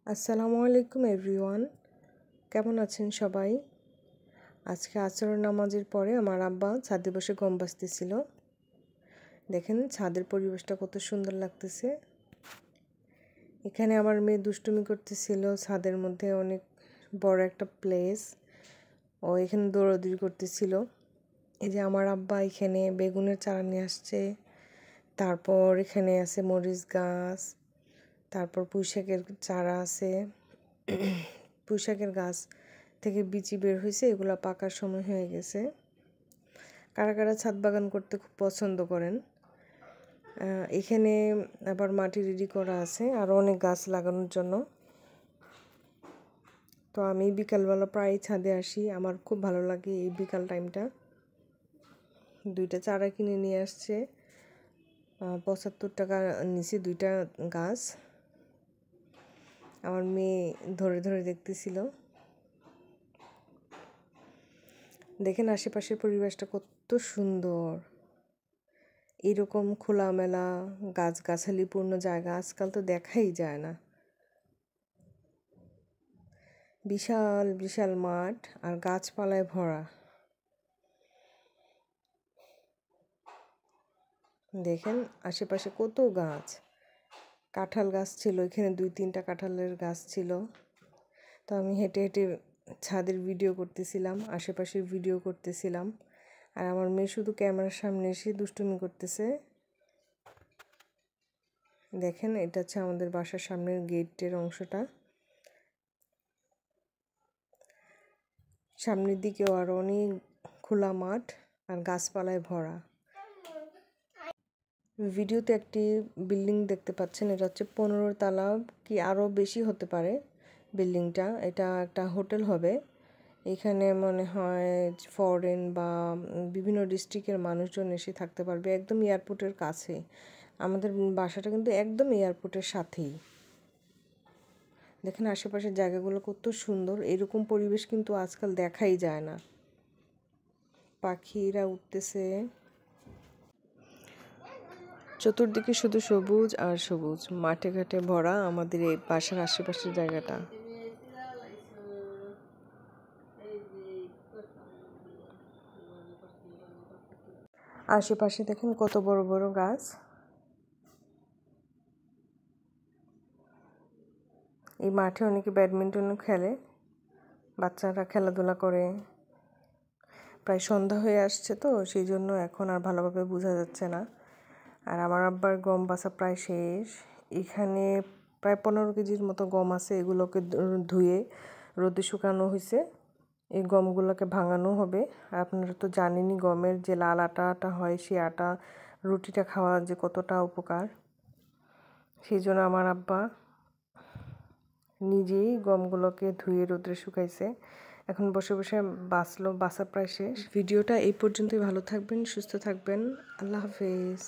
আসসালামু আলাইকুম এভরিওয়ান, কেমন আছেন সবাই? আজকে আসর নামাজের পরে আমার আব্বা ছাদে বসে গম বাজতেছিল। দেখেন ছাদের পরিবেশটা কত সুন্দর লাগতেছে। এখানে আমার মেয়ে দুষ্টুমি করতেছিল। ছাদের মধ্যে অনেক বড় একটা প্লেস, ও এখানে দৌড়াদৌড়ি করতেছিল। এই যে আমার আব্বা এখানে বেগুনের চারা নিয়ে আসছে, তারপর এখানে আছে মরিচ গাছ, তারপর পুঁইশাকের চারা আছে। পুঁইশাকের গাছ থেকে বিচি বের হয়েছে, এগুলো পাকার সময় হয়ে গেছে। কারা কারা ছাদ বাগান করতে খুব পছন্দ করেন। এখানে আবার মাটি রেডি করা আছে আরও অনেক গাছ লাগানোর জন্য। তো আমি বিকালবেলা প্রায় ছাদে আসি, আমার খুব ভালো লাগে এই বিকাল টাইমটা। 2টা চারা কিনে নিয়ে আসছে, 75 টাকা নিচে 2টা গাছ। আমার মেয়ে ধরে ধরে দেখতেছিল। দেখেন আশেপাশের পরিবেশটা কত সুন্দর। এরকম খোলামেলা গাছগাছালিপূর্ণ জায়গা আজকাল তো দেখাই যায় না। বিশাল বিশাল মাঠ আর গাছপালায় ভরা। দেখেন আশেপাশে কত গাছ। কাঁঠাল গাছ ছিল এখানে, 2-3টা কাঁঠালের গাছ ছিল। তো আমি হেঁটে হেঁটে ছাদের ভিডিও করতেছিলাম, আশেপাশের ভিডিও করতেছিলাম। আর আমার মেয়ে শুধু ক্যামেরার সামনে এসে দুষ্টুমি করতেছে। দেখেন এটা হচ্ছে আমাদের বাসার সামনের গেটের অংশটা। সামনের দিকেও আরও অনেক খোলা মাঠ আর গাছপালায় ভরা। ভিডিওতে একটি বিল্ডিং দেখতে পাচ্ছেন, এটা হচ্ছে 15 তলা কি আরও বেশি হতে পারে বিল্ডিংটা। এটা একটা হোটেল হবে। এখানে মনে হয় ফরেন বা বিভিন্ন ডিস্ট্রিক্টের মানুষজন এসে থাকতে পারবে, একদম এয়ারপোর্টের কাছে। আমাদের বাসাটা কিন্তু একদম এয়ারপোর্টের সাথেই। দেখেন আশেপাশের জায়গাগুলো কত সুন্দর। এরকম পরিবেশ কিন্তু আজকাল দেখাই যায় না। পাখিরা উঠতেছে, চতুর্দিকে শুধু সবুজ আর সবুজ, মাঠে ঘাটে ভরা আমাদের এই বাসার আশেপাশের জায়গাটা। আশেপাশে দেখেন কত বড় বড় গাছ। এই মাঠে অনেকে ব্যাডমিন্টনও খেলে, বাচ্চারা খেলাধুলা করে। প্রায় সন্ধ্যা হয়ে আসছে তো সেই জন্য এখন আর ভালোভাবে বোঝা যাচ্ছে না। আর আমার আব্বার গম বাছা প্রায় শেষ। এখানে প্রায় 15 কেজির মতো গম আছে, এগুলোকে ধুয়ে রোদে শুকানো হয়েছে। এই গমগুলোকে ভাঙানো হবে। আর আপনারা তো জানেনই গমের যে লাল আটাটা হয়, সেই আটা রুটিটা খাওয়া যে কতটা উপকার। সেই জন্য আমার আব্বা নিজেই গমগুলোকে ধুয়ে রোদে শুকাইছে। এখন বসে বসে বাছা প্রায় শেষ। ভিডিওটা এই পর্যন্তই। ভালো থাকবেন, সুস্থ থাকবেন। আল্লাহ হাফেজ।